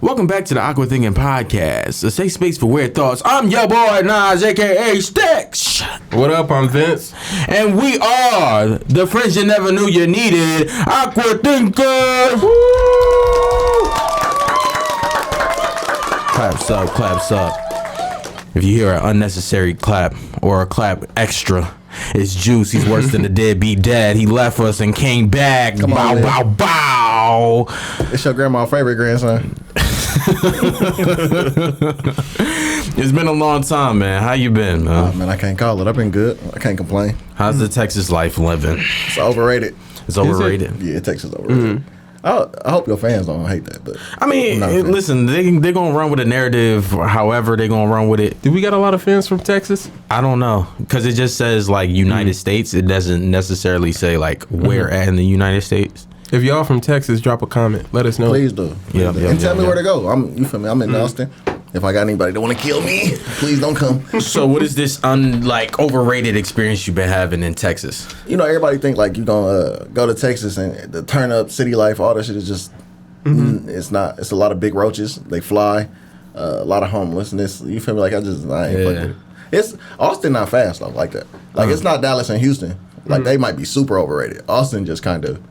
Welcome back to the Awkward Thinking Podcast, a safe space for weird thoughts. I'm your boy Nas, aka Sticks. What up? I'm Vince. And we are the friends you never knew you needed, Awkward Thinkers. Woo! Claps up, claps up. If you hear an unnecessary clap or a clap extra, it's Joose. He's worse than the deadbeat dad. He left us and came back. Come on, bow, man. bow, bow. It's your grandma's favorite grandson. It's been a long time, man. How you been, man? Oh, man, I can't call it. I've been good. I can't complain. How's the Texas life living? It's overrated. It's overrated. Yeah, Texas is overrated. I hope your fans don't hate that, but I mean, listen, they're gonna run with a narrative, however they're gonna run with it. Do we got a lot of fans from Texas? I don't know, because it just says like United States. It doesn't necessarily say like where at in the United States. If y'all from Texas, drop a comment. Let us know. please do. Yeah, And tell me where to go. You feel me? I'm in Austin. If I got anybody that want to kill me, please don't come. So what is this overrated experience you've been having in Texas? You know, everybody think like you gonna go to Texas and the turn up city life, all that shit is just, it's not. It's a lot of big roaches. They fly. A lot of homelessness. You feel me? Like I ain't fucking with it. It's Austin not fast though like that. Like it's not Dallas and Houston. Like they might be super overrated. Austin just kind of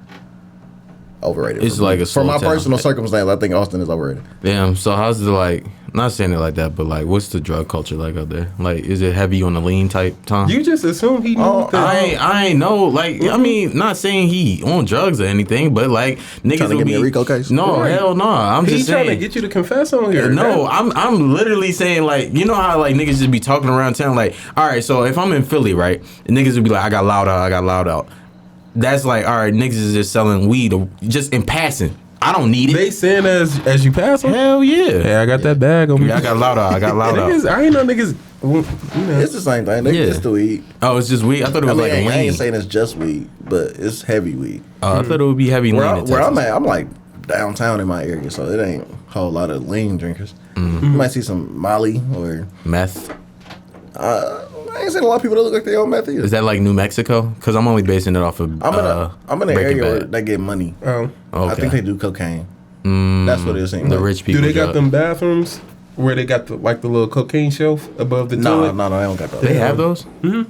overrated. It's like a for my small town. personal circumstance, I think Austin is overrated. Damn. So how's the not saying it like that, but like, what's the drug culture like out there? Like, is it heavy on the lean type time? You just assume he knew. I ain't know. Like, I mean, not saying he on drugs or anything, but like niggas Trying to will get be me a RICO case? No, Right. hell no. I'm He's just trying saying. to get you to confess on here. No, I'm literally saying like, you know how like niggas just be talking around town like, all right, so if I'm in Philly, right, and niggas would be like, I got loud out. That's like, all right, niggas is just selling weed or just in passing. I don't need it. They saying as you pass them? Hell yeah. Hey, I got that bag on me. Yeah, I got loud out. Niggas, I ain't know niggas. You know. It's the same thing. They just do weed. Oh, it's just weed? I thought it was like a I lean. ain't saying it's just weed, but it's heavy weed. I thought it would be heavy lean in Texas. Where I'm at, I'm like downtown in my area, so it ain't a whole lot of lean drinkers. You might see some Molly or Meth. I ain't seen a lot of people that look like they on meth either. Is that like New Mexico? Because I'm only basing it off of I'm in an Breaking area where Bad. they get money. Oh. Okay. I think they do cocaine. That's what it seems The like. rich people. Do they got drug. them bathrooms where they got the little cocaine shelf above the No, toilet? they don't got those. They have those? It's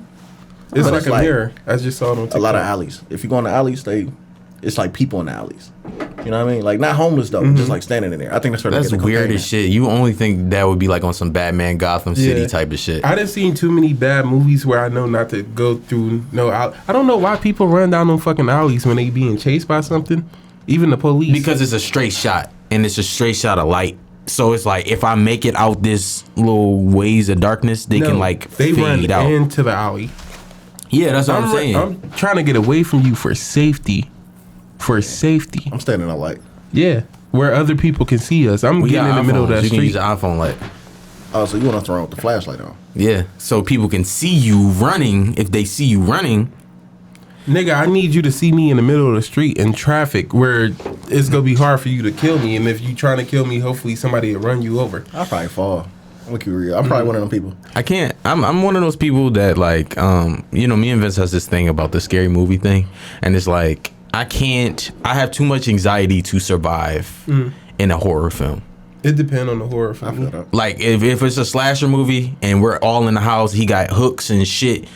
But like it's a like mirror. I just saw it on TikTok. A lot of alleys. If you go in the alleys, it's like people in the alleys. You know what I mean? Like not homeless though, just like standing in there. I think that's where they That's get the weird cocaine as at. shit. You only think that would be like on some Batman Gotham City Yeah. type of shit. I done seen too many bad movies where I know not to go through I don't know why people run down them fucking alleys when they being chased by something. Even the police. Because it's a straight shot, and it's a straight shot of light. So it's like if I make it out this little ways of darkness, they can like they fade run out. into the alley. Yeah, that's what I'm saying. I'm trying to get away from you for safety. For safety. I'm standing in a light. Yeah. Where other people can see us. I'm We getting in got the middle of iPhones. that You can use street. an iPhone light. Oh, so you want to throw with the flashlight on? Yeah, so people can see you running. If they see you running, Nigga, I need you to see me in the middle of the street in traffic where it's going to be hard for you to kill me. And if you trying to kill me, hopefully somebody will run you over. I'll probably fall. I'm gonna keep it real. I'm probably one of them people. I can't. I'm one of those people that like, me and Vince has this thing about the scary movie thing, and it's like I can't. I have too much anxiety to survive in a horror film. It depends on the horror I film. feel that. Like if it's a slasher movie and we're all in the house, he got hooks and shit.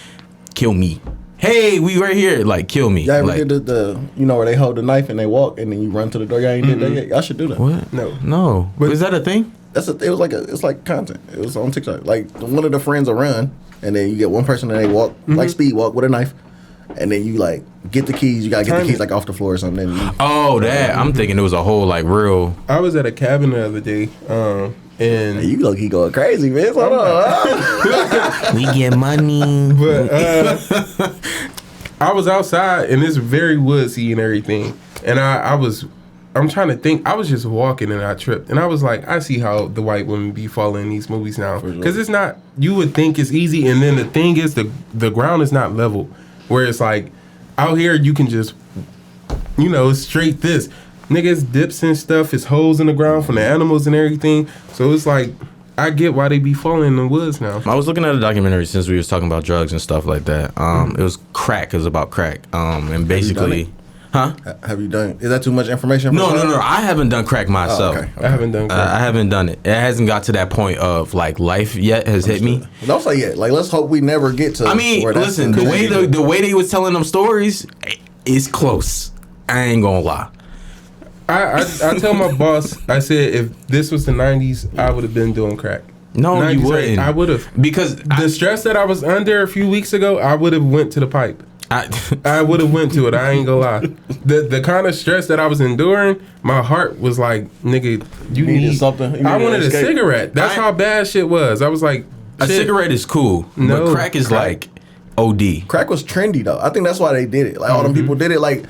Kill me. Hey, we right here. Like kill me. Y'all ever Like, did the where they hold the knife and they walk and then you run to the door? Y'all ain't did that yet? Y'all should do that. what? No. But- Is that a thing? It's like content. It was on TikTok. Like one of the friends will run and then you get one person and they walk like speed walk with a knife, and then you like get the keys. You gotta get Turn the keys it. like off the floor or something. Then Oh, that. I'm thinking it was a whole like real. I was at a cabin the other day, and you look, he going crazy, man. Hold on. We get money. but I was outside and it's very woodsy and everything, and I'm trying to think. I was just walking and I tripped, and I was like, I see how the white women be falling in these movies now, because it's not. You would think it's easy, and then the thing is the ground is not level, where it's like out here you can just straight this. Niggas dips and stuff, it's holes in the ground from the animals and everything. So it's like, I get why they be falling in the woods now. I was looking at a documentary since we was talking about drugs and stuff like that. It was crack. It was about crack. And basically, Huh? Have you done? Is that too much information? No. I haven't done crack myself. Oh, okay. I haven't done crack. I haven't done it. It hasn't got to that point of like life yet. Has hit me. Don't say yet. Like, let's hope we never get to. I mean, where that's listen. The way they was telling them stories is close. I ain't gonna lie. I tell my boss, I said if this was the 90s, I would have been doing crack. No, you wouldn't. I would have, because the stress that I was under a few weeks ago, I would have went to the pipe. I would have went to it. I ain't gonna lie. The kind of stress that I was enduring, my heart was like, nigga, you need something. I wanted a cigarette. That's how bad shit was. I was like, a cigarette is cool, but crack is like OD. Crack was trendy though. I think that's why they did it. Like all them people did it. Like,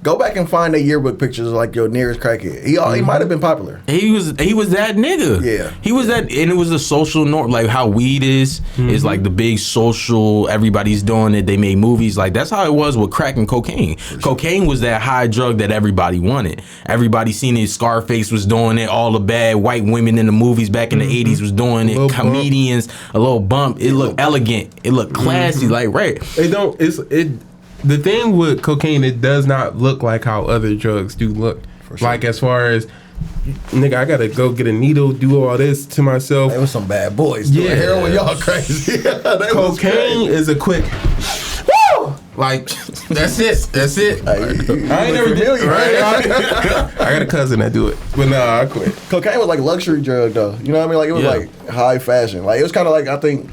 go back and find their yearbook pictures of like your nearest crackhead. He might have been popular. He was that nigga. Yeah. He was that, and it was a social norm, like how weed is like the big social, everybody's doing it, they made movies, like that's how it was with crack and cocaine. Cocaine was that high drug that everybody wanted. Everybody seen it, Scarface was doing it, all the bad white women in the movies back in the 80s was doing it, comedians, a little bump, it looked elegant, it looked classy, like right. The thing with cocaine, it does not look like how other drugs do look. Sure. Like as far as, nigga, I gotta go get a needle, do all this to myself. There was some bad boys. Yeah, heroin, y'all crazy. Cocaine is a quick. Woo! Like that's it. I ain't never did it. Right? I got a cousin that do it, but nah, I quit. Cocaine was like luxury drug though. You know what I mean? Like it was like high fashion. Like it was kind of like, I think,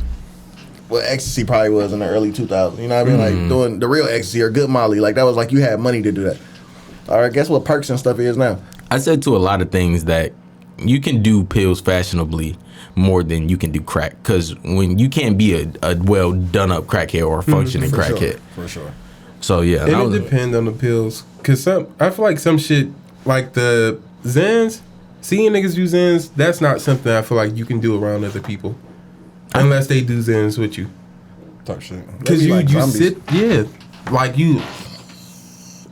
what ecstasy probably was in the early 2000s. You know what I mean? Like doing the real ecstasy or good Molly. Like that was like you had money to do that. All right, guess what perks and stuff is now? I said to a lot of things that you can do pills fashionably more than you can do crack. Because when you can't be a well done up crackhead or a functioning crackhead. For sure. So yeah. And it depends on the pills. Because I feel like some shit, like the Zans, seeing niggas do Zans, that's not something I feel like you can do around other people. Unless they do Zans with you. Talk shit. Because you sit, like you,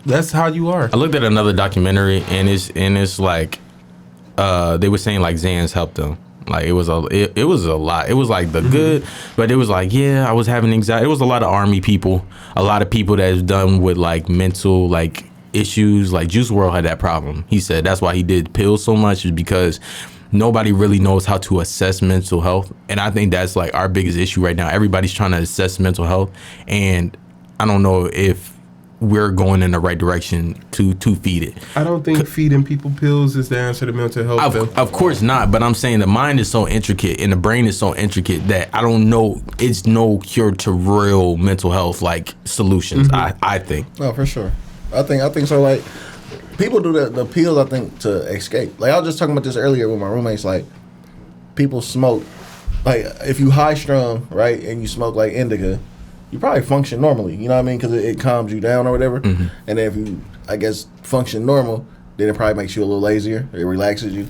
that's how you are. I looked at another documentary and it's like, they were saying like Zans helped them. Like it was a lot. It was like the good, but it was like, I was having anxiety. It was a lot of army people, a lot of people that's done with like mental like issues. Like Juice WRLD had that problem. He said that's why he did pills so much, is because nobody really knows how to assess mental health. And I think that's like our biggest issue right now. Everybody's trying to assess mental health. And I don't know if we're going in the right direction to feed it. I don't think feeding people pills is the answer to mental health. Of course not. But I'm saying the mind is so intricate and the brain is so intricate that I don't know. It's no cure to real mental health like solutions. I think. No, for sure. I think so. Like, people do the pills, I think, to escape. Like, I was just talking about this earlier with my roommates. Like, people smoke. Like, if you high strung, right, and you smoke like indica, you probably function normally. You know what I mean? Because it calms you down or whatever. And then if you, I guess, function normal, then it probably makes you a little lazier. It relaxes you.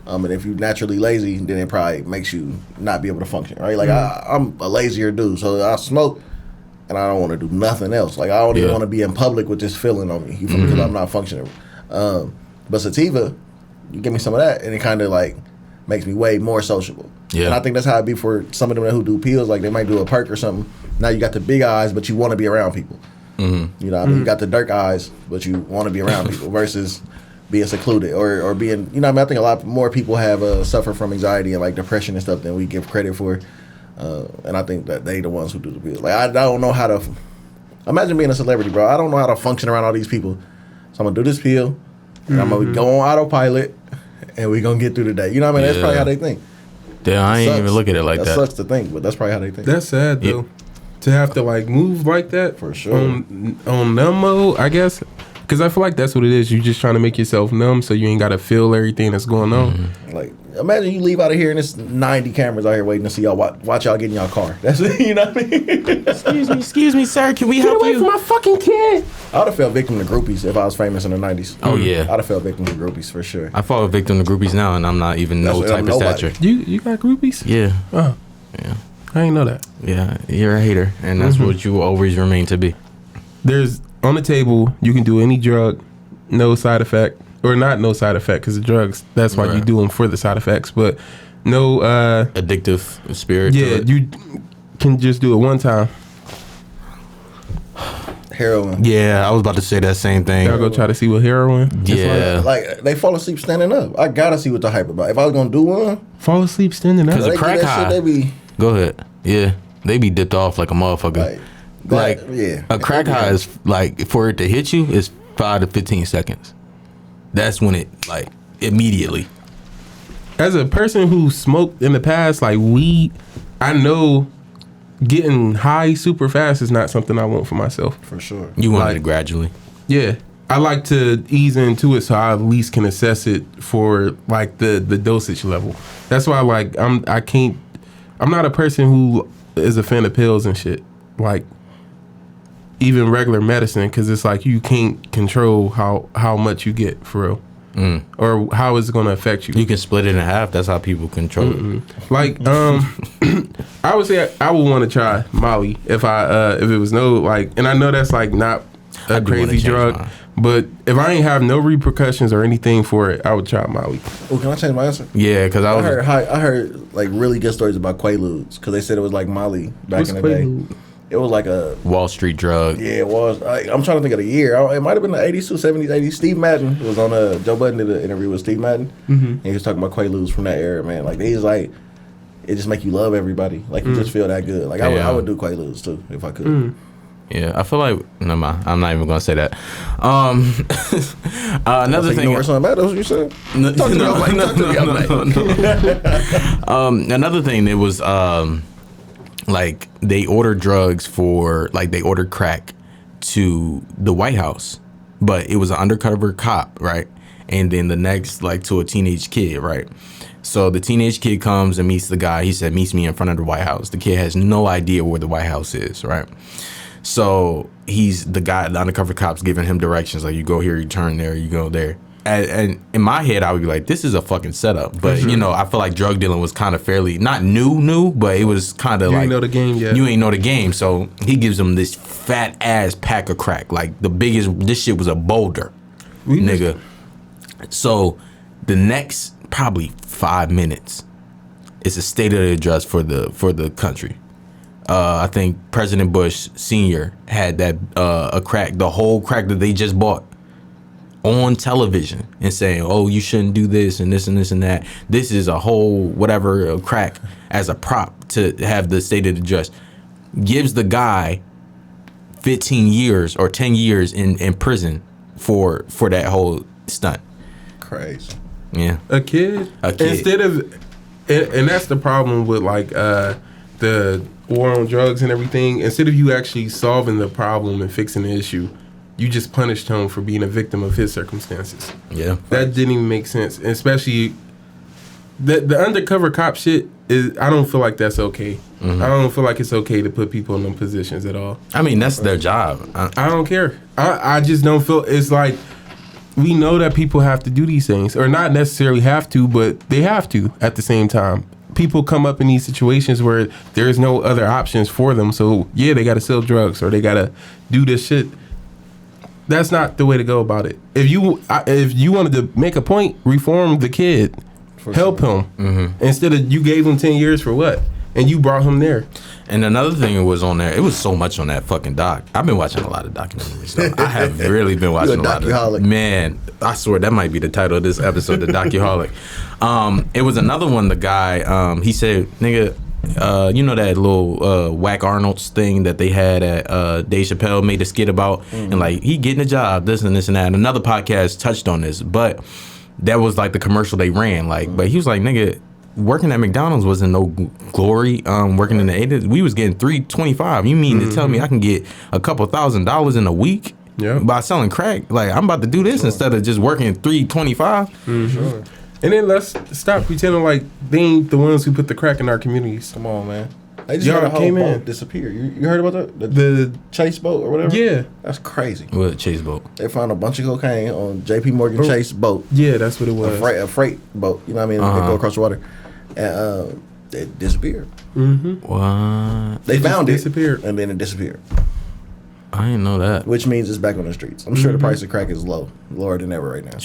And if you're naturally lazy, then it probably makes you not be able to function, right? Like, I'm a lazier dude, so I smoke, and I don't want to do nothing else. Like, I don't even want to be in public with this feeling on me, you feel me? Because I'm not functioning. But sativa, you give me some of that, and it kind of like makes me way more sociable. Yeah. And I think that's how it be for some of them who do pills. Like they might do a perk or something. Now you got the big eyes, but you want to be around people. You know what I mean? You got the dark eyes, but you want to be around people versus being secluded or being, you know what I mean? I think a lot more people have suffer from anxiety and like depression and stuff than we give credit for. And I think that they the ones who do the pills. Like I don't know how to, imagine being a celebrity, bro. I don't know how to function around all these people. So I'm going to do this pill, and I'm going to go on autopilot, and we're going to get through the day. You know what I mean? That's probably how they think. Damn, I ain't even look at it like that. That sucks to think, but that's probably how they think. That's sad, though. To have to, like, move like that. For sure. On numb mode, I guess. Because I feel like that's what it is. You're just trying to make yourself numb so you ain't got to feel everything that's going on. Like, imagine you leave out of here and there's 90 cameras out here waiting to see y'all watch y'all get in y'all car. That's you know what I mean? Excuse me, sir. Can we help you? Get away from my fucking kid. I would have fell victim to groupies if I was famous in the 90s. Oh, yeah. I'd have fell victim to groupies for sure. I fall victim to groupies now, and I'm not even no type of stature. You got groupies? Yeah. Oh. Yeah. I didn't know that. Yeah, you're a hater, and that's what you will always remain to be. There's, on the table, you can do any drug, no side effect, or not no side effect, because the drugs, that's why you do them for the side effects, but no... addictive spirit. Yeah, you can just do it one time. Heroin. Yeah, I was about to say that same thing. Y'all go try to see what heroin. Yeah. Like they fall asleep standing up. I gotta see what the hype about. If I was gonna do one, Fall asleep standing up. Because they a do crack that high. shit, they be Go ahead. Yeah. They be dipped off like a motherfucker. Like yeah. a crack high is like, for it to hit you is 5 to 15 seconds. That's when it, like, immediately. As a person who smoked in the past, like weed, I know getting high super fast is not something I want for myself. For sure. You want Like- it gradually. Yeah. I like to ease into it so I at least can assess it for like the dosage level. That's why I'm not a person who is a fan of pills and shit. Like even regular medicine, because it's like you can't control how much you get for real. Or how is it going to affect you. You can split it in half. That's how people control it. Like I would say I would want to try Molly if it was no like, and I know that's like not I a do wanna crazy change drug, mine. but if I ain't have no repercussions or anything for it, I would try Molly. Oh, can I change my answer? Yeah, because I I was. heard like really good stories about Quaaludes because they said it was like Molly back What's in the day. Quaalude? It was like a Wall Street drug. yeah, it was. I'm trying to think of the year. It might have been the 80s, 70s, 80s. Steve Madden was on Joe Budden did an interview with Steve Madden, and he was talking about Quaaludes from that era. Man, like he's like, it just make you love everybody. Like you just feel that good. Like I would do Quaaludes too if I could. Yeah, I feel like never mind. I'm not even gonna say that. Another thing. Ignore something bad. That's what you said. Talk to me, I'm like, talk to me, I'm like. Another thing, it was like they ordered drugs for, like they ordered crack to the White House, but it was an undercover cop, right? And then the next, like, to a teenage kid, right? So the teenage kid comes and meets the guy. He said, meets me in front of the White House. The kid has no idea where the White House is, right? So he's the guy, the undercover cop's giving him directions, like, you go here, you turn there, you go there. And in my head, I would be like, this is a fucking setup. But, you know, I feel like drug dealing was kind of fairly, not new, but it was kind of like. You ain't know the game yet. You ain't know the game. So he gives him this fat ass pack of crack. Like the biggest, this shit was a boulder, nigga. So the next probably 5 minutes, it's a state of the address for the country. I think President Bush Sr. had that a crack, the whole crack that they just bought, on television and saying, oh, you shouldn't do this and this and this and that. This is a whole whatever crack as a prop to have the state of the address. Gives the guy 15 years or 10 years in prison for that whole stunt. Crazy. Yeah. A kid. kid. Instead of, and that's the problem with like the war on drugs and everything. Instead of you actually solving the problem and fixing the issue, you just punished him for being a victim of his circumstances. Yeah. That didn't even make sense. And especially the undercover cop shit is, I don't feel like that's okay. I don't feel like it's okay to put people in them positions at all. I mean, that's their job. I don't care. I just don't feel, it's like, we know that people have to do these things, or not necessarily have to, but they have to at the same time. People come up in these situations where there's no other options for them. So yeah, they got to sell drugs or they got to do this shit. That's not the way to go about it. If you wanted to make a point, reform the kid, help him. Instead of you gave him 10 years for what? And you brought him there. And another thing was on there, it was so much on that fucking doc. I've been watching a lot of documentaries. So I have really been watching a lot of. Docu-holic. Man, I swear that might be the title of this episode, the Docu-holic. It was another one, the guy, he said, nigga, you know that little Whack Arnold's thing that they had at Dave Chappelle made a skit about, and like he getting a job, this and this and that. And another podcast touched on this, but that was like the commercial they ran. Like, but he was like, nigga, working at McDonald's wasn't no glory. Working in the 80s, we was getting $325. You mean to tell me I can get a couple $1,000s in a week by selling crack? Like, I'm about to do this instead of just working $325. Sure. And then let's stop pretending like they ain't the ones who put the crack in our communities. Come on, man. They just Y'all had a whole came boat in. disappear. You heard about that? The Chase boat or whatever? yeah, That's crazy. With a chase boat. They found a bunch of cocaine on J.P. Morgan Chase boat. yeah, that's what it was. A freight boat. You know what I mean? They go across the water. And it disappeared. What? They found it. disappeared. And then it disappeared. I didn't know that. Which means it's back on the streets. I'm sure the price of crack is lower than ever right now.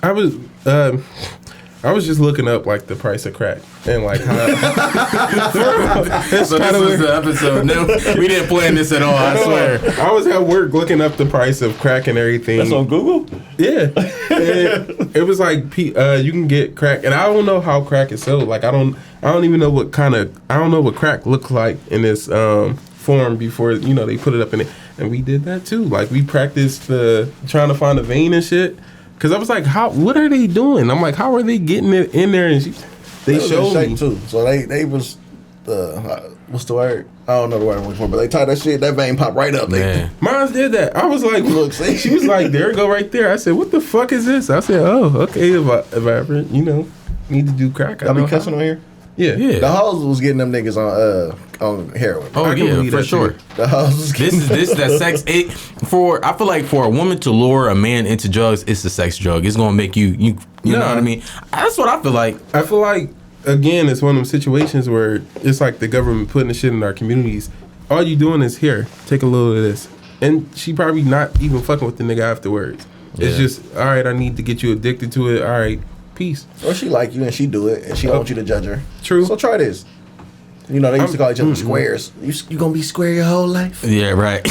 I was I was just looking up like the price of crack and like how. So this was the episode. No, we didn't plan this at all. I swear. I was at work looking up the price of crack and everything. That's on Google? Yeah, and it was like you can get crack, and I don't know how crack is sold. Like I don't even know what crack looks like in this form before they put it up in it. And we did that too. Like we practiced trying to find a vein and shit. Cause I was like, what are they doing? I'm like, how are they getting it in there? And they showed me too. So they was what's the word? I don't know the word I'm looking for, but they tied that shit. That vein popped right up. Mine did that. I was like, look, see? She was like, there it go right there. I said, what the fuck is this? I said, oh, okay. If I ever need to do crack, I be cussing on here. Yeah. The hoes was getting them niggas on heroin. Oh yeah, for sure. The hoes was getting this that sex. I feel like for a woman to lure a man into drugs, it's a sex drug. It's gonna make you know what I mean. That's what I feel like. I feel like again, it's one of them situations where it's like the government putting the shit in our communities. All you doing is here, take a little of this, and she probably not even fucking with the nigga afterwards. Yeah. It's just all right. I need to get you addicted to it. All right. Peace. Or she like you and she do it and she don't want you to judge her. True. So try this. They used to call each other squares. You gonna be square your whole life? Yeah, right.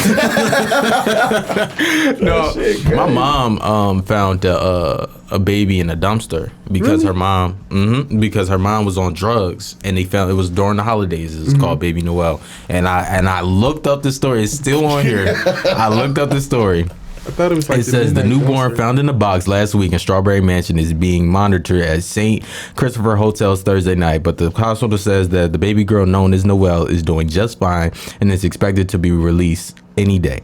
No, my mom found a baby in a dumpster because her mom was on drugs, and they found it was during the holidays. It's called Baby Noel, and I looked up the story. It's still on here. I looked up the story. I thought it was like it says the newborn found in a box last week in Strawberry Mansion is being monitored at St. Christopher Hotels Thursday night, but the hospital says that the baby girl known as Noelle is doing just fine and is expected to be released any day.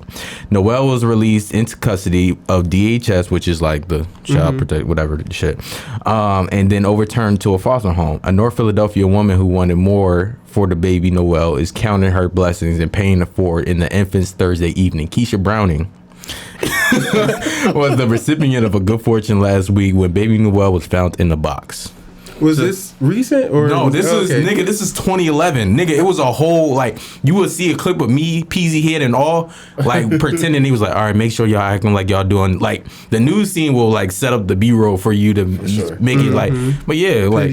Noelle was released into custody of DHS, which is like the child protect whatever shit, and then overturned to a foster home. A North Philadelphia woman who wanted more for the baby Noelle is counting her blessings and paying it forward in the infant's Thursday evening. Keisha Browning was the recipient of a good fortune last week when baby Noelle was found in the box. Was this recent or no? This is nigga. This is 2011, nigga. It was a whole like you would see a clip of me, Peasy head and all, like pretending he was like, all right, make sure y'all acting like y'all doing like the news scene will like set up the B-roll for you to make it like. But yeah, like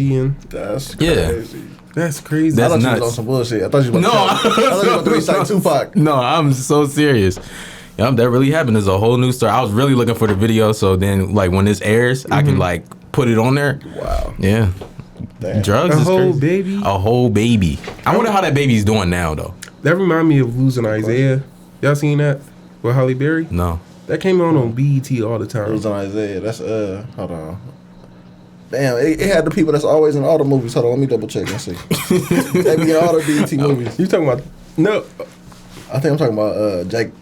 that's crazy. That's crazy. I thought nuts. you was on some bullshit. I thought you was about to recite Tupac. No, I'm so serious. Yep, that really happened. There's a whole new story. I was really looking for the video, so then like when this airs, I can like put it on there. Wow. Yeah. Damn. Drugs. A is whole crazy. baby. A whole baby. I wonder how that baby's doing now, though. That remind me of Losing Isaiah. Y'all seen that with Halle Berry? No. That came on BET all the time. Losing Isaiah. That's hold on. Damn, it had the people that's always in all the movies. Hold on, let me double check and see. They be in all the BET movies. You talking about no? I think I'm talking about Jake.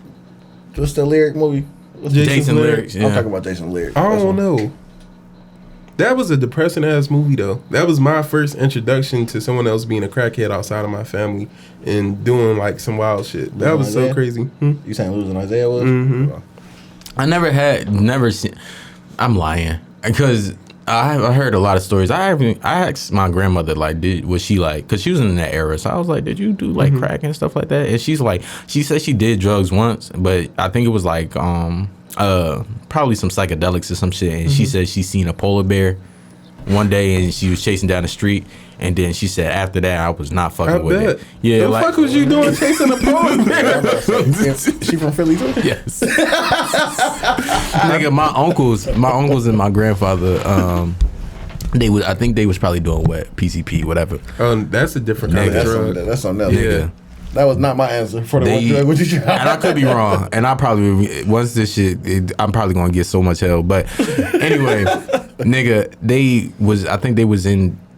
What's the lyric movie? Jason Lyrics. Yeah. I'm talking about Jason Lyrics. I don't know. That was a depressing ass movie though. That was my first introduction to someone else being a crackhead outside of my family and doing like some wild shit. That was so crazy. You saying Losing Isaiah was? I never seen. I'm lying because I heard a lot of stories. I asked my grandmother like, was she like, because she was in that era, so I was like, did you do like crack and stuff like that? And she's like, she said she did drugs once, but I think it was like probably some psychedelics or some shit. And she said she seen a polar bear one day and she was chasing down the street. And then she said, after that, I was not fucking with it. Yeah, the fuck was you doing chasing a polar bear? She from Philly too? Yes. Nigga, my uncles and my grandfather, I think they was probably doing wet PCP, whatever. That's a different kind of drug. That's something else. Yeah. That was not my answer for the one drug. What you try? And I could be wrong. And I probably once this shit, I'm probably gonna get so much hell. But anyway, nigga, I think they was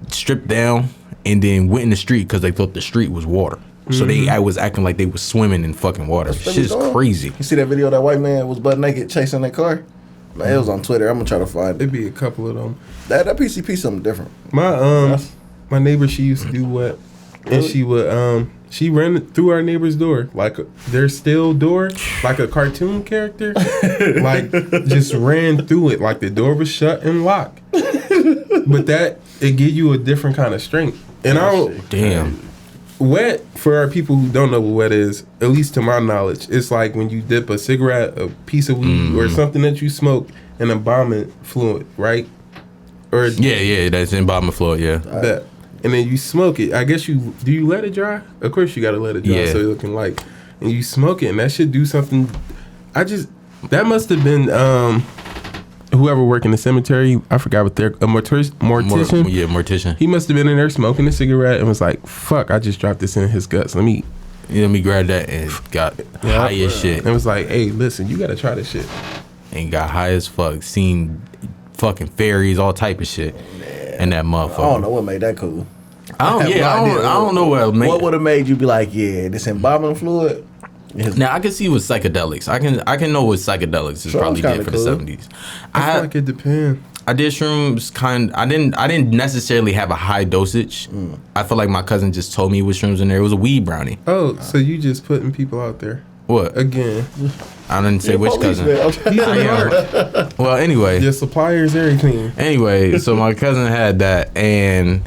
stripped down and then went in the street because they thought the street was water. So I was acting like they was swimming in fucking water. Shit's crazy. You see that video of that white man was butt naked chasing that car? Man, it was on Twitter. I'm gonna try to find it. It'd be a couple of them. That PCP something different. My neighbor, she used to do what, and she would she ran through our neighbor's door like their still door, like a cartoon character, like just ran through it like the door was shut and locked. But it give you a different kind of strength. And Damn. Wet, for our people who don't know what wet is, at least to my knowledge, it's like when you dip a cigarette, a piece of weed, or something that you smoke in embalming fluid, right? Or Yeah, that's in bottom of floor. Yeah. that. And then you smoke it. I guess do you let it dry? Of course you gotta let it dry Yeah. so it's looking light. And you smoke it, and that should do something. That must have been whoever worked in the cemetery. I forgot what they're mortician. Yeah, mortician. He must have been in there smoking a cigarette and was like, "Fuck! I just dropped this in his guts. Let me grab that and got high as shit. And it was like, hey, listen, you gotta try this shit. And got high as fuck. Seen fucking fairies, all type of shit. And that motherfucker. I don't know what made that cool. I don't know what made. What would have made you be like, yeah, this embalming fluid? Now I can see with psychedelics. I can know what psychedelics is probably did for the 70s. I feel like it depends. I did shrooms I didn't necessarily have a high dosage. I feel like my cousin just told me what shrooms in there. It was a weed brownie. Oh, so you just putting people out there. What? Again. I didn't say which cousin. Well, anyway. Your suppliers, everything. Anyway, so my cousin had that, and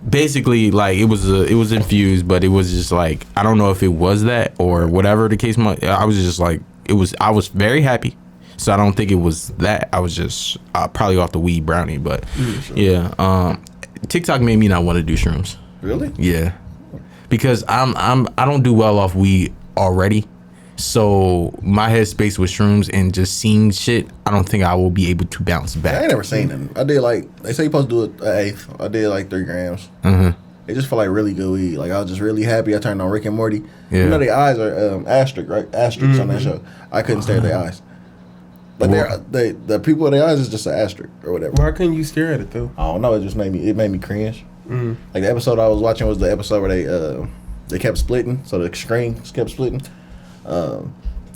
basically, like, it was infused, but it was just like, I don't know if it was that or whatever the case might. I was just like, I was very happy. So I don't think it was that. I was just probably off the weed brownie, but yeah. TikTok made me not want to do shrooms. Really? Yeah, because I don't do well off weed already. So my headspace with shrooms and just seeing shit, I don't think I will be able to bounce back. I ain't never seen them. I did like, they say you're supposed to do an eighth. I did like 3 grams. Mm-hmm. It just felt like really good weed. Like I was just really happy. I turned on Rick and Morty. Yeah. You know their eyes are asterisk, right? Asterisks on that show. I couldn't stare at their eyes. Like the people with their eyes is just an asterisk or whatever. Why couldn't you stare at it though? I don't know. It just made me cringe. Like the episode I was watching was the episode where they kept splitting, so the screens kept splitting. And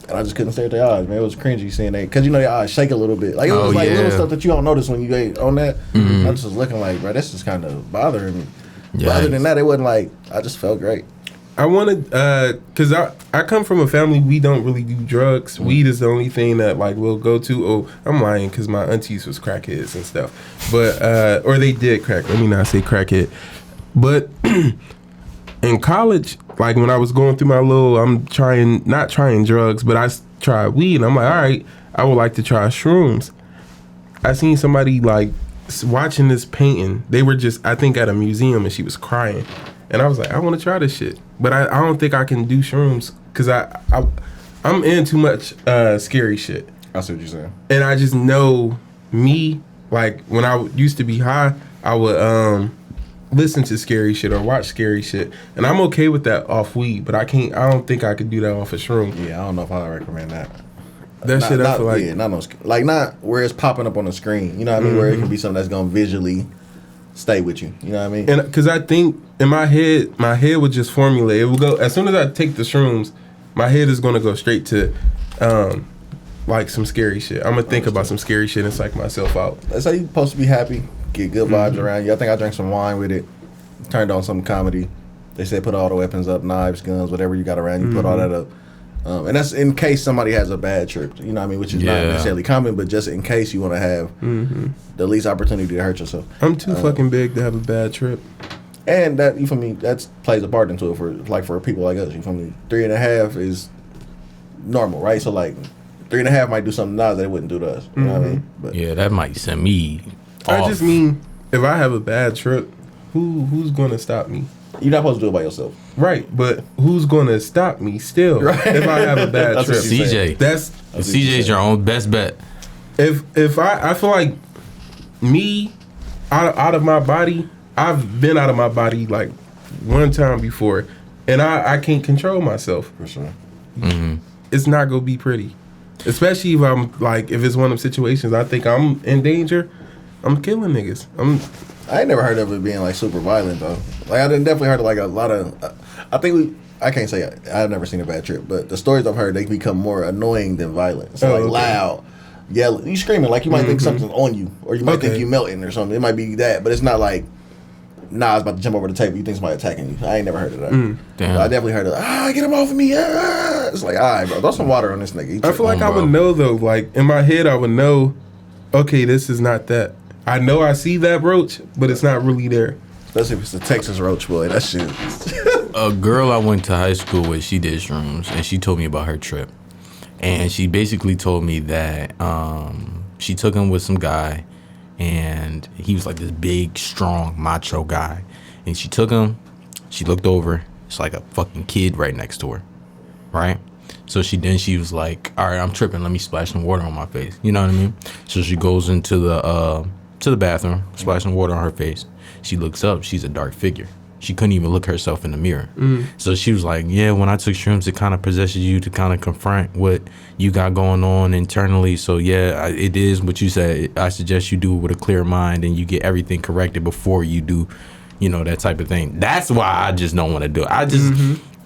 I just couldn't stare at their eyes, man. It was cringy seeing that. Because, you know, their eyes shake a little bit. Like, it was little stuff that you don't notice when you ain't on that. I just was looking like, bro, this is kind of bothering me. Yeah, but other than that, it wasn't like, I just felt great. I wanted, because I come from a family, we don't really do drugs. Weed is the only thing that, like, we'll go to. Oh, I'm lying, because my aunties was crackheads and stuff. But, or they did crack. Let me not say crackhead. But in college, like when I was going through my I'm not trying drugs, but I tried weed. And I'm like, all right, I would like to try shrooms. I seen somebody like watching this painting. They were just, I think, at a museum, and she was crying. And I was like, I want to try this shit. But I don't think I can do shrooms because I'm in too much scary shit. I see what you're saying. And I just know me, like when I used to be high, I would listen to scary shit or watch scary shit, and I'm okay with that off weed, but I don't think I could do that off a shroom. Yeah, I don't know if I recommend that. That shit, I feel like, yeah, not where it's popping up on the screen. You know what I mean? Where it can be something that's gonna visually stay with you. You know what I mean? And because I think in my head would just formulate. It will go as soon as I take the shrooms. My head is gonna go straight to, like some scary shit. I'm gonna think about some scary shit and psych myself out. That's how you supposed to be happy. Get good vibes around you. I think I drank some wine with it. Turned on some comedy. They said put all the weapons up, knives, guns, whatever you got around you, put all that up. And that's in case somebody has a bad trip. You know what I mean? Which is not necessarily common, but just in case you want to have the least opportunity to hurt yourself. I'm too fucking big to have a bad trip. And that, you feel me, that plays a part into it for people like us. You feel me? 3.5 is normal, right? So like 3.5 might do something now that it wouldn't do to us. You know what I mean? But yeah, that might send me off. I just mean, if I have a bad trip, who's gonna stop me? You're not supposed to do it by yourself. Right, but who's gonna stop me still if I have a bad trip? CJ. CJ's your own best bet. If I feel like me out of my body, I've been out of my body like one time before, and I can't control myself. For sure. It's not gonna be pretty. Especially if I'm like, if it's one of them situations I think I'm in danger, I'm killing niggas. I ain't never heard of it being like super violent though. Like I definitely heard of like a lot of. I can't say I've never seen a bad trip, but the stories I've heard, they become more annoying than violent. So loud, yelling, you screaming like you might think something's on you, or you might think you melting or something. It might be that, but it's not like, nah, I was about to jump over the table. You think somebody attacking you? I ain't never heard of that. Damn. I definitely heard of get him off of me. It's like, all right, bro, throw some water on this nigga. I feel like I would know though. Like in my head, I would know. Okay, this is not that. I know I see that roach, but it's not really there. Especially if it's the Texas roach, boy. That shit. A girl I went to high school with, she did shrooms, and she told me about her trip. And she basically told me that she took him with some guy, and he was like this big, strong, macho guy. And she took him. She looked over. It's like a fucking kid right next to her, right? So she was like, all right, I'm tripping. Let me splash some water on my face. You know what I mean? So she goes into the bathroom, splashing water on her face. She looks up. She's a dark figure. She couldn't even look herself in the mirror. So she was like, yeah, when I took shrooms, it kind of possesses you to kind of confront what you got going on internally. So yeah, it is what you said. I suggest you do it with a clear mind and you get everything corrected before you do, that type of thing. That's why I just don't want to do it.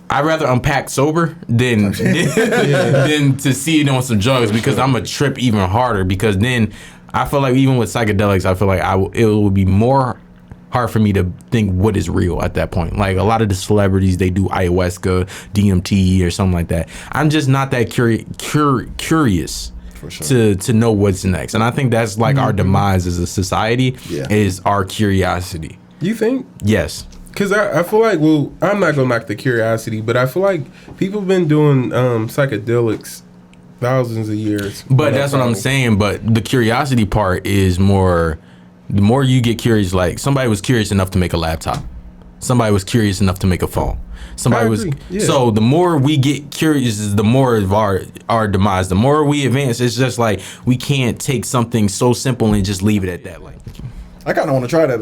I'd rather unpack sober than to see it on some drugs, because I'm going to trip even harder, because then I feel like even with psychedelics, I feel like it would be more hard for me to think what is real at that point. Like a lot of the celebrities, they do ayahuasca, DMT or something like that. I'm just not that curious For sure. to know what's next. And I think that's like our demise as a society is our curiosity. You think? Yes. Because I feel like, well, I'm not going to knock the curiosity, but I feel like people have been doing psychedelics thousands of years. But that's what I'm saying. But the curiosity part is more, the more you get curious, like somebody was curious enough to make a laptop. Somebody was curious enough to make a phone. Somebody was. Yeah. So the more we get curious, the more of our demise. The more we advance, it's just like we can't take something so simple and just leave it at that. Like, I kind of want to try that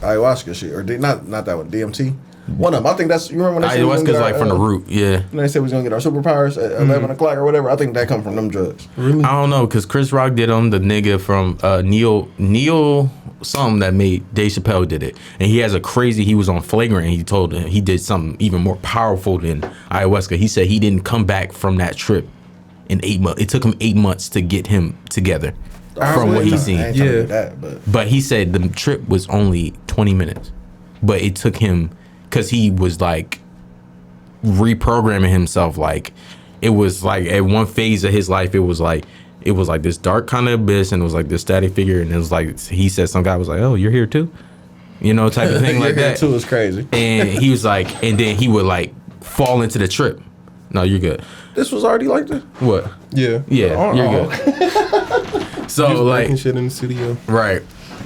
ayahuasca shit, or not that one, DMT. One of them. I think that's, you remember when they said ayahuasca's like from the root, yeah. When they said we was gonna get our superpowers at 11 o'clock or whatever. I think that come from them drugs. Really? I don't know, because Chris Rock did them. The nigga from Neil something that made Dave Chappelle did it, and he has a crazy. He was on Flagrant. And he told him he did something even more powerful than ayahuasca. He said he didn't come back from that trip in 8 months. It took him 8 months to get him together from what he's seen. But he said the trip was only 20 minutes, but it took him, because he was like reprogramming himself. Like it was like at one phase of his life, it was like this dark kind of abyss, and it was like this static figure, and it was like he said some guy was like, "Oh, you're here too," type of thing like that. Too is crazy. And he was like, and then he would like fall into the trip. No, you're good. This was already like this. What? Yeah. Yeah, you're good. So Just like making shit in the studio. right.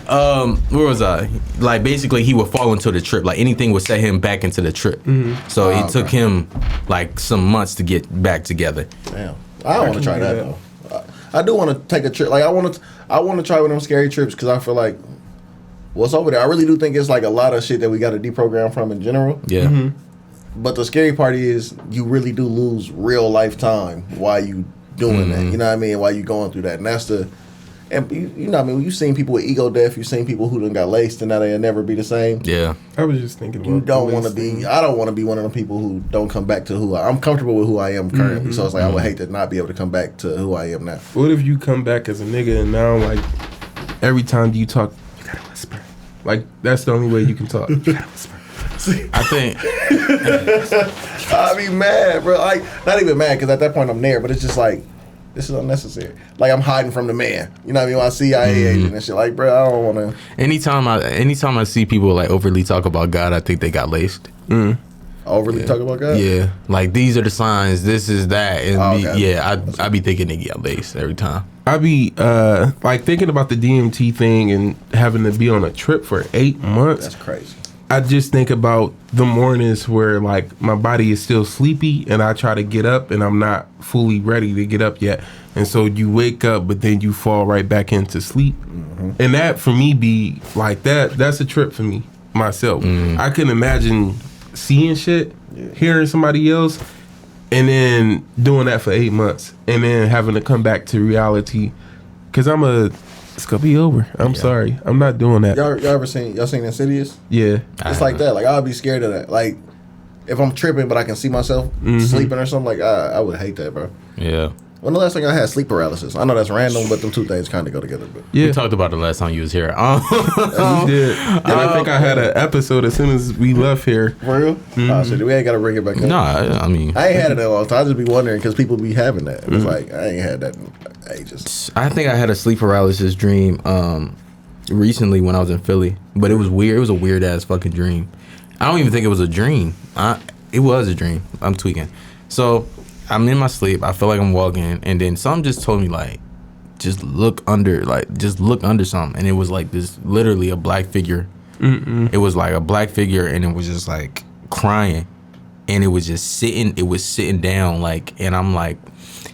Where was I? Like basically he would fall into the trip. Like anything would set him back into the trip. So it took him like some months to get back together. Damn, I want to try that though. I do want to take a trip. Like I want to try one of them scary trips, because I feel like what's over there. I really do think it's like a lot of shit that we got to deprogram from in general. Yeah. But the scary part is you really do lose real lifetime while you doing that. You know what I mean? While you going through that, and that's the. And you know what I mean? You've seen people with ego death. You've seen people who done got laced, and now they'll never be the same. Yeah. I was just thinking about. You don't want to be. I don't want to be one of them people who don't come back to who I'm comfortable with who I am currently. So it's like I would hate to not be able to come back to who I am now. What if you come back as a nigga and now like every time you talk, you gotta whisper. Like that's the only way you can talk. You gotta whisper. I think I'd be mad, bro. Like not even mad, because at that point I'm there, but it's just like. This is unnecessary. Like I'm hiding from the man. You know what I mean? When I see CIA agent and shit, like, bro, I don't want to. anytime I see people like overly talk about God, I think they got laced. Overly talk about God? Yeah, like these are the signs. This is that, and okay. I be thinking they got laced every time. I be like thinking about the DMT thing and having to be on a trip for 8 months. That's crazy. I just think about the mornings where like my body is still sleepy and I try to get up and I'm not fully ready to get up yet. And so you wake up, but then you fall right back into sleep. And that for me be like that's a trip for me, myself. I couldn't imagine seeing shit, hearing somebody else, and then doing that for 8 months and then having to come back to reality. Cause it's gonna be over. I'm sorry. I'm not doing that. Y'all seen Insidious? Yeah. It's like that. Like I'll be scared of that. Like if I'm tripping but I can see myself sleeping or something, like I would hate that, bro. Yeah. When the last thing I had sleep paralysis? I know that's random, but them two things kind of go together. But We talked about it last time you was here. We did. And I think I had an episode as soon as we left here. for real? Oh, shit, we ain't got to bring it back up. Nah, I mean, I ain't had it in a long time. I just be wondering because people be having that. It's like I ain't had that in ages. I think I had a sleep paralysis dream recently when I was in Philly, but it was weird. It was a weird ass fucking dream. I don't even think it was a dream. It was a dream. I'm tweaking. So I'm in my sleep. I feel like I'm walking, and then something just told me like, just look under something, and it was like this, literally a black figure. It was like a black figure, and it was just like crying, and it was just sitting down, like, and I'm like,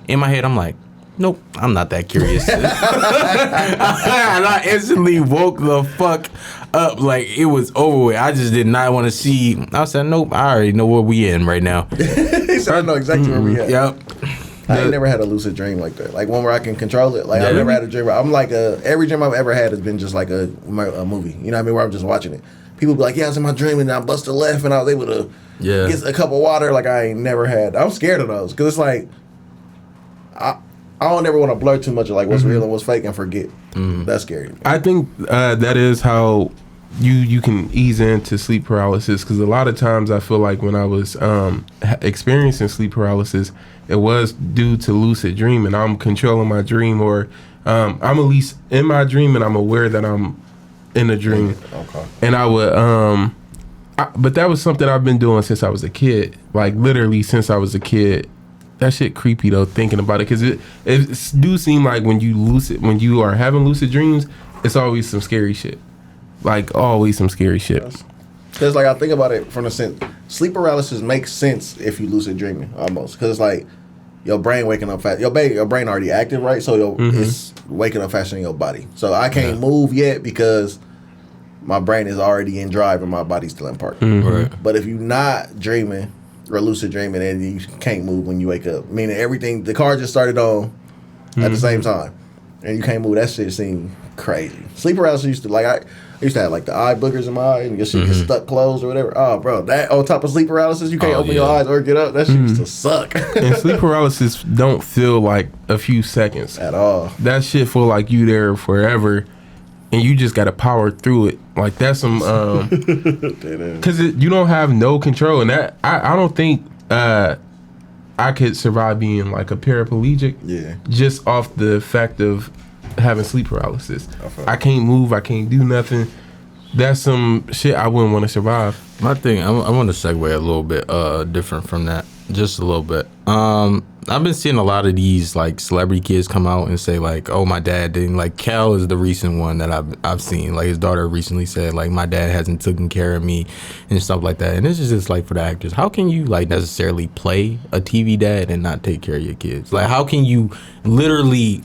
in my head, I'm like, nope, I'm not that curious. And I instantly woke the fuck up, like it was over with. I just did not want to see. I said, nope, I already know where we in right now. He said, I know exactly where we at. Yep. I ain't never had a lucid dream like that. Like one where I can control it. Like I've never had a dream where I'm like every dream I've ever had has been just like a movie. You know what I mean? Where I'm just watching it. People be like, yeah, I was in my dream and I busted left and I was able to get a cup of water. Like I ain't never had. I'm scared of those because it's like I don't ever want to blur too much of like what's real and what's fake and forget. That's scary. I think that is how you can ease into sleep paralysis, because a lot of times I feel like when I was experiencing sleep paralysis, it was due to lucid dreaming. I'm controlling my dream, or I'm at least in my dream and I'm aware that I'm in a dream. Okay. And I would but that was something I've been doing since I was a kid, like literally since I was a kid. That shit creepy though, thinking about it, because it do seem like when you are having lucid dreams, it's always some scary shit. Like always some scary shit. Because like I think about it from the sense, sleep paralysis makes sense if you lucid dreaming almost, because it's like your brain waking up fast. Your brain already active, right? So it's waking up faster than your body. So I can't move yet because my brain is already in drive and my body's still in park. Right. But if you're not dreaming or lucid dreaming, and you can't move when you wake up, meaning everything, the car just started on at the same time, and you can't move, that shit seems crazy. Sleep paralysis used to, like, I used to have like the eye boogers in my eye and your shit gets stuck closed or whatever. Oh, bro, that on top of sleep paralysis, you can't open your eyes or get up. That shit used to suck. And sleep paralysis don't feel like a few seconds at all. That shit feel like you there forever, and you just gotta power through it. Like that's some because you don't have no control, and that I don't think I could survive being like a paraplegic. Yeah, just off the fact of having sleep paralysis. I can't move. I can't do nothing. That's some shit I wouldn't want to survive. My thing, I want to segue a little bit different from that, just a little bit. I've been seeing a lot of these like celebrity kids come out and say like, oh, my dad didn't, like Kel is the recent one that I've seen. Like his daughter recently said like, my dad hasn't taken care of me and stuff like that. And this is just like for the actors. How can you like necessarily play a TV dad and not take care of your kids? Like how can you literally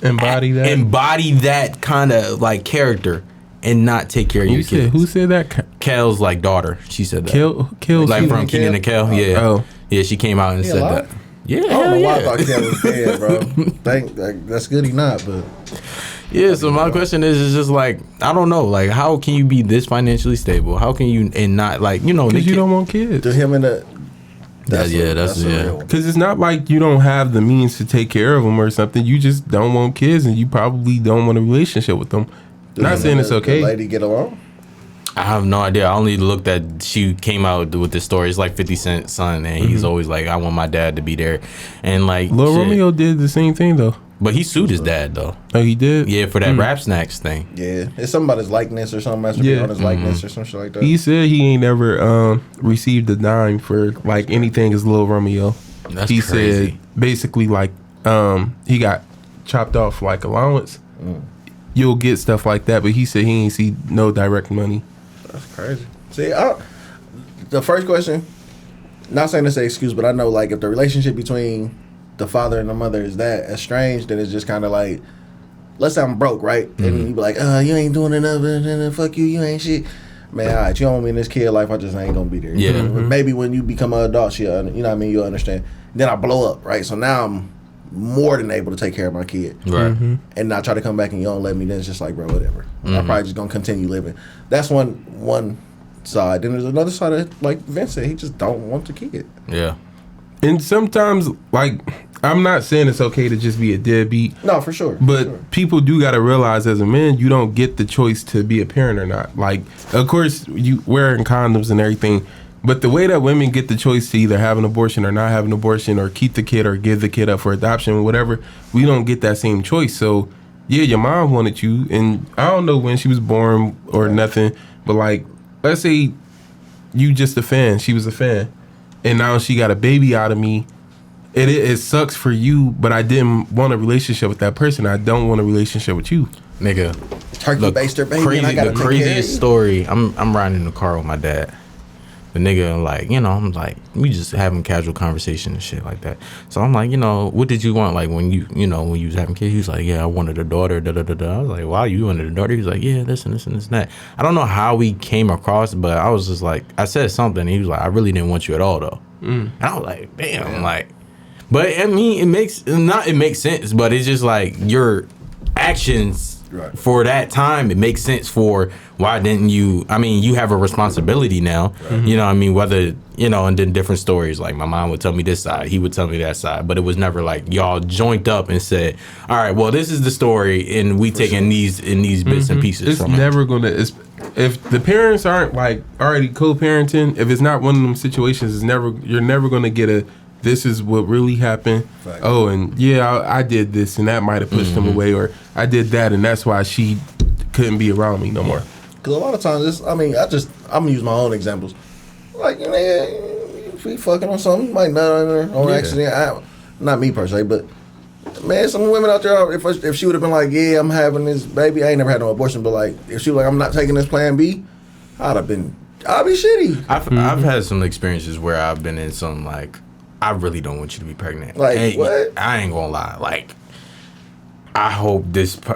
embody that kind of like character and not take care of your kids? Who said that? Kel's like daughter. She said that. Kel like from Kenan and Kel. Yeah. Oh. Yeah, she came out and said that. Yeah, I don't know why I thought Kel was dead, bro. That's good he not, but yeah. So my question is just like, I don't know, like how can you be this financially stable? How can you and not like, you know, because you don't want kids. To him and the Because it's not like you don't have the means to take care of them or something. You just don't want kids, and you probably don't want a relationship with them. Not saying it's okay. The lady get along? I have no idea. I only looked at, she came out with this story. It's like 50 Cent's son, and he's always like, I want my dad to be there. And like, Lil Romeo did the same thing though. But he sued his dad though. Oh, he did? Yeah, for that Rap Snacks thing. Yeah, it's something about his likeness or something. Masturbating on his likeness or some shit like that. He said he ain't never received a dime for like anything as Lil Romeo. That's crazy. Said basically like he got chopped off like allowance. You'll get stuff like that, but he said he ain't see no direct money. That's crazy. See, the first question, not saying this is an excuse, but I know like if the relationship between the father and the mother is that estranged, then it's just kind of like, let's say I'm broke, right? And you be like, you ain't doing enough, and fuck you ain't shit. Man, all right, you don't want me in this kid life, I just ain't gonna be there. Yeah. Maybe when you become an adult, you know what I mean, you'll understand. Then I blow up, right? So now I'm more than able to take care of my kid. Right. And I try to come back and you don't let me, then it's just like, bro, whatever. I'm probably just gonna continue living. That's one side. Then there's another side of, like Vince said, he just don't want the kid. Yeah. And sometimes, like, I'm not saying it's okay to just be a deadbeat. No, for sure. But people do got to realize as a man, you don't get the choice to be a parent or not. Like, of course, you wearing condoms and everything. But the way that women get the choice to either have an abortion or not have an abortion or keep the kid or give the kid up for adoption or whatever, we don't get that same choice. So, yeah, your mom wanted you. And I don't know when she was born or nothing. But, like, let's say you just a fan. She was a fan. And now she got a baby out of me. it sucks for you, but I didn't want a relationship with that person. I don't want a relationship with you. Nigga. Turkey baster, baby. Crazy, and I gotta the take care of craziest you. story. I'm riding in the car with my dad. The nigga, like, you know, I'm like, we just having casual conversation and shit like that. So I'm like, you know, what did you want? Like, when you was having kids, he was like, yeah, I wanted a daughter, da da da da. I was like, wow, you wanted a daughter? He was like, yeah, this and this and this and that. I don't know how we came across, but I was just like, I said something. And he was like, I really didn't want you at all, though. And I was like, damn, like, but I mean, it makes sense, but it's just like your actions. Right. For that time, it makes sense for why didn't you? I mean, you have a responsibility now. You know what I mean? Whether, you know, and then different stories. Like, my mom would tell me this side, he would tell me that side. But it was never like y'all joined up and said, all right, well, this is the story, and we taking these bits and pieces It's from it. never gonna. If the parents aren't like already co-parenting, if it's not one of them situations, you're never gonna get a. This is what really happened. Fact. Oh, and yeah, I did this, and that might have pushed him away, or I did that, and that's why she couldn't be around me no more. Because a lot of times, I'm gonna use my own examples. Like, you know, if we fucking on something, you might nut on her on accident. Not me per se, but man, some women out there, if she would have been like, yeah, I'm having this baby, I ain't never had no abortion, but like, if she was like, I'm not taking this plan B, I'd be shitty. I've had some experiences where I've been in some, like, I really don't want you to be pregnant. Like, Hey, what? I ain't gonna lie. Like, I hope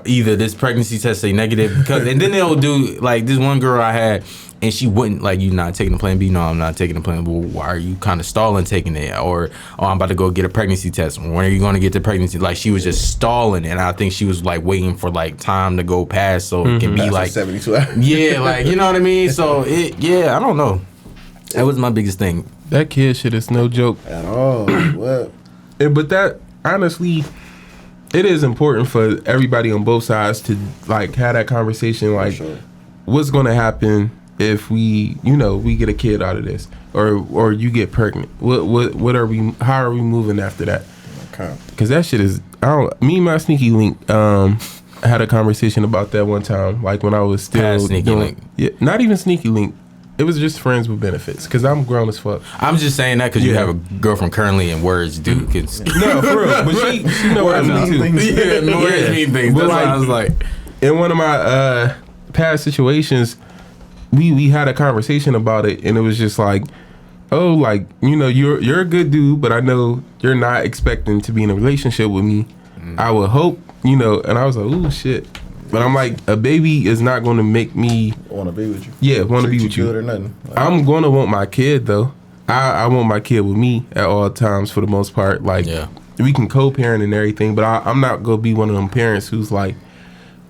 either this pregnancy test say negative, because, and then they'll do, like, this one girl I had, and she wouldn't, like, you not taking the plan B? No, I'm not taking the plan B. Well, why are you kind of stalling taking it? Or, oh, I'm about to go get a pregnancy test. When are you going to get the pregnancy? Like, she was just stalling, and I think she was, like, waiting for, like, time to go past so it can be, That's like, 72 hours. yeah, like, you know what I mean? So, I don't know. That was my biggest thing. That kid shit is no joke. At all. What? But that, honestly, it is important for everybody on both sides to, like, have that conversation, like, sure. What's going to happen if we get a kid out of this, or you get pregnant? How are we moving after that? Okay. Because that shit is, me and my sneaky link had a conversation about that one time, like when I was still Past sneaky link. Yeah, not even sneaky link. It was just friends with benefits, because I'm grown as fuck. I'm just saying that because you have a girlfriend currently, and words do. No, for real. But she know what I mean, too. Yeah, words mean things. But That's why like, I was like, in one of my past situations, we had a conversation about it, and it was just like, oh, like, you know, you're a good dude, but I know you're not expecting to be in a relationship with me. I would hope, you know, and I was like, ooh, shit. But I'm like, a baby is not going to make me Want to be with you. Yeah, want to be with you. Good or nothing. Like, I'm going to want my kid, though. I want my kid with me at all times for the most part. Like, we can co-parent and everything, but I'm not going to be one of them parents who's like,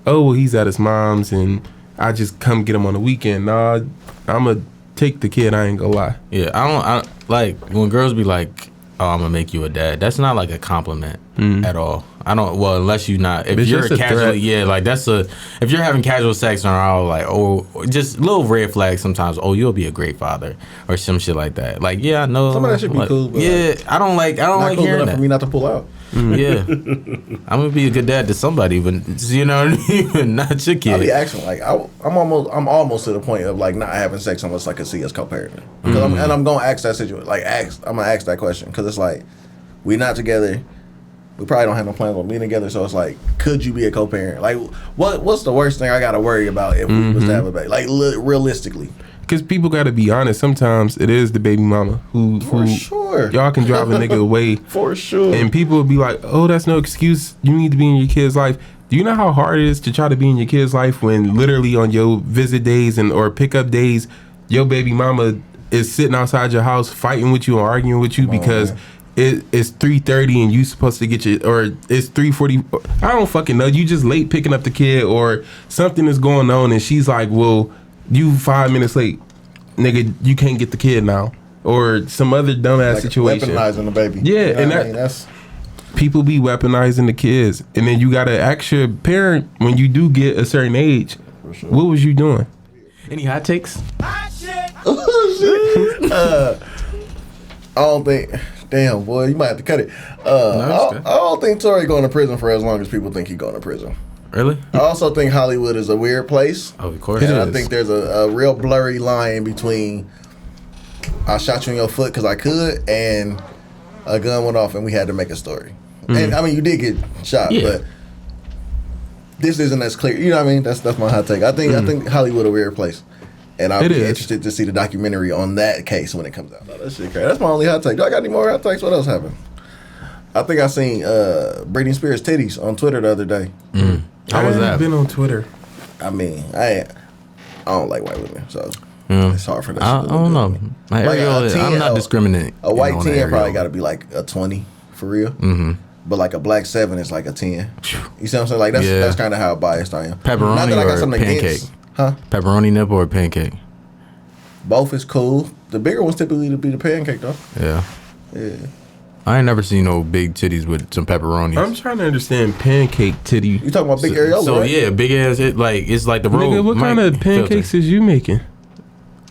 oh, well, he's at his mom's and I just come get him on the weekend. Nah, I'm going to take the kid. I ain't going to lie. yeah, I like when girls be like, oh, I'm gonna make you a dad. That's not like a compliment at all. I don't. Well, unless you not. If It's you're just a casually, threat. yeah, like that's a. If you're having casual sex and all, like, oh, just little red flags sometimes. Oh, you'll be a great father or some shit like that. Like, yeah, I know. Some of that should be like, cool, but yeah, I don't like not cool hearing enough that. for me not to pull out. Yeah, I'm gonna be a good dad to somebody, but you know what I mean. Not your kid. I be asking, like, I'm almost to the point of like not having sex unless I can see us co-parenting. I'm gonna ask that situation. Like, I'm gonna ask that question because it's like we not together. We probably don't have no plans on being together. So it's like, could you be a co-parent? Like, what's the worst thing I gotta worry about if we was to have a baby? Like, realistically. Because people got to be honest. Sometimes it is the baby mama who For sure. y'all can drive a nigga away. For sure. And people will be like, oh, that's no excuse. You need to be in your kid's life. Do you know how hard it is to try to be in your kid's life when literally on your visit days or pickup days, your baby mama is sitting outside your house fighting with you or arguing with you because it's 3:30 and you supposed to get or it's 3:40. I don't fucking know. You just late picking up the kid or something is going on and she's like, well, you 5 minutes late. Nigga, you can't get the kid now. Or some other dumbass like situation. Weaponizing the baby. Yeah, You know and what I mean? That's people be weaponizing the kids. And then you got to ask your parent when you do get a certain age, what was you doing? Any hot takes? I don't think. Damn, boy, you might have to cut it. I don't think Tory going to prison for as long as people think he's going to prison. Really? I also think Hollywood is a weird place. Oh, of course. And it I is. think there's a real blurry line between I shot you in your foot because I could and a gun went off and we had to make a story. And I mean, you did get shot, but this isn't as clear. You know what I mean? That's my hot take. I think Hollywood a weird place. And I'll be interested to see the documentary on that case when it comes out. That shit crazy. That's my only hot take. Do I got any more hot takes? What else happened? I think I seen Britney Spears' titties on Twitter the other day. How was that? Been on Twitter. I mean, I don't like white women, so it's hard for that. I don't know. I'm not discriminating. A white 10 probably got to be like a 20 for real. But like a black 7 is like a 10. You see what I'm saying? Like that's kind of how biased I am. Pepperoni Not that I got or something pancake? against, huh? Pepperoni nipple or pancake? Both is cool. The bigger ones typically be the pancake though. Yeah. Yeah. I ain't never seen no big titties with some pepperonis. I'm trying to understand pancake titty. You talking about big areola, So right? yeah, big ass. It's like the road. Nigga, what kind of pancakes is you making?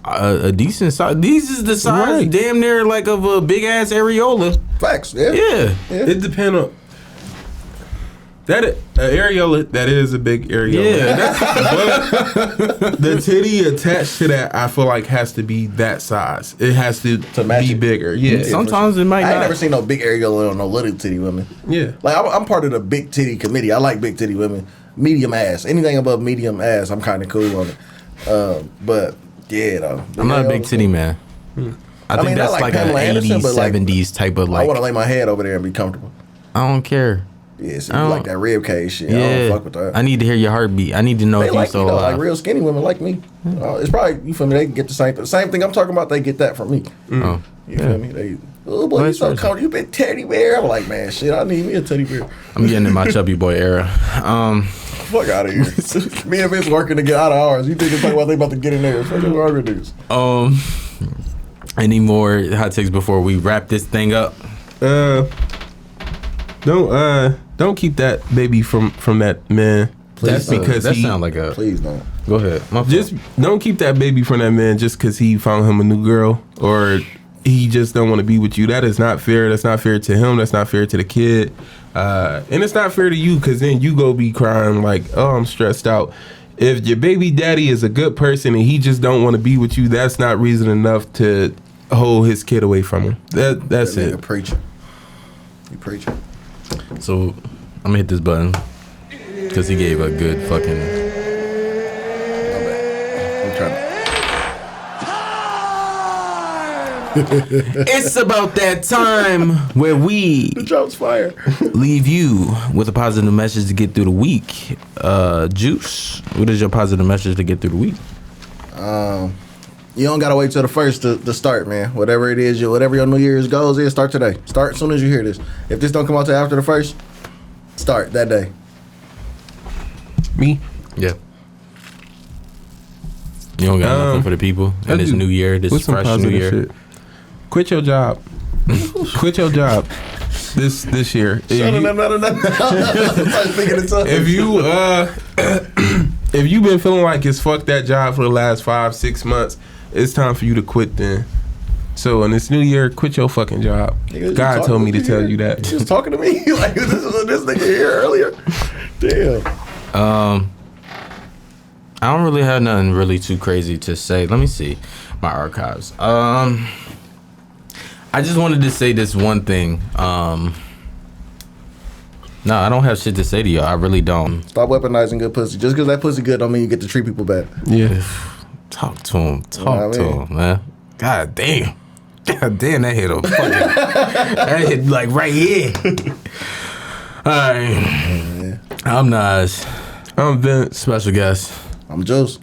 A decent size. These is the size, damn near like of a big ass areola. Facts, yeah. Yeah. It depends on that areola. That is a big areola. Yeah. But the titty attached to that, I feel like has to be that size. It has to match be it. bigger. Yeah. Sometimes it might I ain't not. never seen no big areola on no little titty women. Yeah. Like I'm part of the big titty committee. I like big titty women. Medium ass. Anything above medium ass, I'm kind of cool on it. But yeah, though. I'm not a big titty man. I think mean, that's I like like an Pamela 80s, Anderson, but, like, 70s type of I want like. to lay my head over there and be comfortable. I don't care. Yeah, so I you don't- like that rib cage shit. I Yeah. don't fuck with that. I need to hear your heartbeat. I need to know They if you're like me still though, alive. like real skinny women like me. It's probably, you feel me, they can get the same thing I'm talking about, they get that from me. Oh. You feel me? They, oh boy, you Vice so versa. comfortable, you been teddy bear. I'm like, man, shit, I need me a teddy bear. I'm getting in my chubby boy era. Fuck out of here. Me and Vince working to get out of ours. You think it's like, well, they about to get in there. Fuck them hungry dudes. Any more hot takes before we wrap this thing up? Don't keep that baby from that man. Please, That's because that he sound like a. Please don't. Go ahead. My fault. just don't keep that baby from that man just because he found him a new girl or he just don't want to be with you. That is not fair. That's not fair to him. That's not fair to the kid. And it's not fair to you because then you go be crying like, oh, I'm stressed out. If your baby daddy is a good person and he just don't want to be with you, that's not reason enough to hold his kid away from him. That's That it. nigga preaching. You preaching. So I'm gonna hit this button because he gave a good fucking. My bad. I'm trying to. It's about that time where we The joke's fire. leave you with a positive message to get through the week. Joose, what is your positive message to get through the week? You don't gotta wait till the first to start, man. Whatever it is, whatever your New Year's goals is, start today. Start as soon as you hear this. If this don't come out till after the first, start that day. Me? Yeah. You don't got nothing for the people I in this do. new year, this What's some fresh new positive year. shit? Quit your job. Quit your job. This year. No. I'm thinking it's up. If you if you've been feeling like it's fuck that job for the last 5-6 months, it's time for you to quit then. So in this new year, quit your fucking job. Nigga, God told me to tell you He that. was talking to me like this is this nigga here earlier. Damn. I don't really have nothing really too crazy to say. Let me see my archives. I just wanted to say this one thing. No, I don't have shit to say to y'all. I really don't. Stop weaponizing good pussy. Just because that pussy good don't mean you get to treat people bad. Yeah. Talk to him. Talk What I to mean? him, man. God damn. God damn, that hit a fucking. That hit like right here. Alright. I'm Nas. I'm Vince. Special guest. I'm Joose.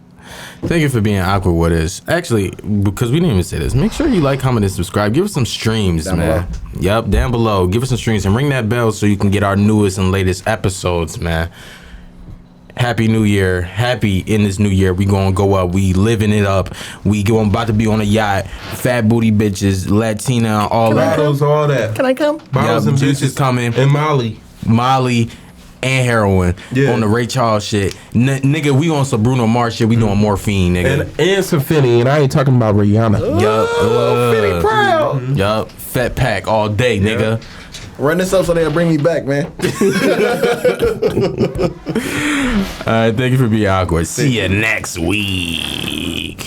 Thank you for being awkward with us. Actually, because we didn't even say this, make sure you like, comment, and subscribe. Give us some streams, Down man. Yep, down below. Give us some streams and ring that bell so you can get our newest and latest episodes, man. Happy New Year. Happy in this new year. We gonna go up. We living it up. We going about to be on a yacht. Fat booty bitches, Latina, all that. Bottles, all that. Can I come? Bottles Yeah, and Juice is bitches coming. and Molly. Molly and heroin on the Ray Charles shit. Nigga, we on some Bruno Mars shit. We doing morphine, nigga. And some Finny, and I ain't talking about Rihanna. Yup. Finny proud. Yup. Fat pack all day, nigga. Run this up so they'll bring me back, man. All right, thank you for being awkward. See you next week.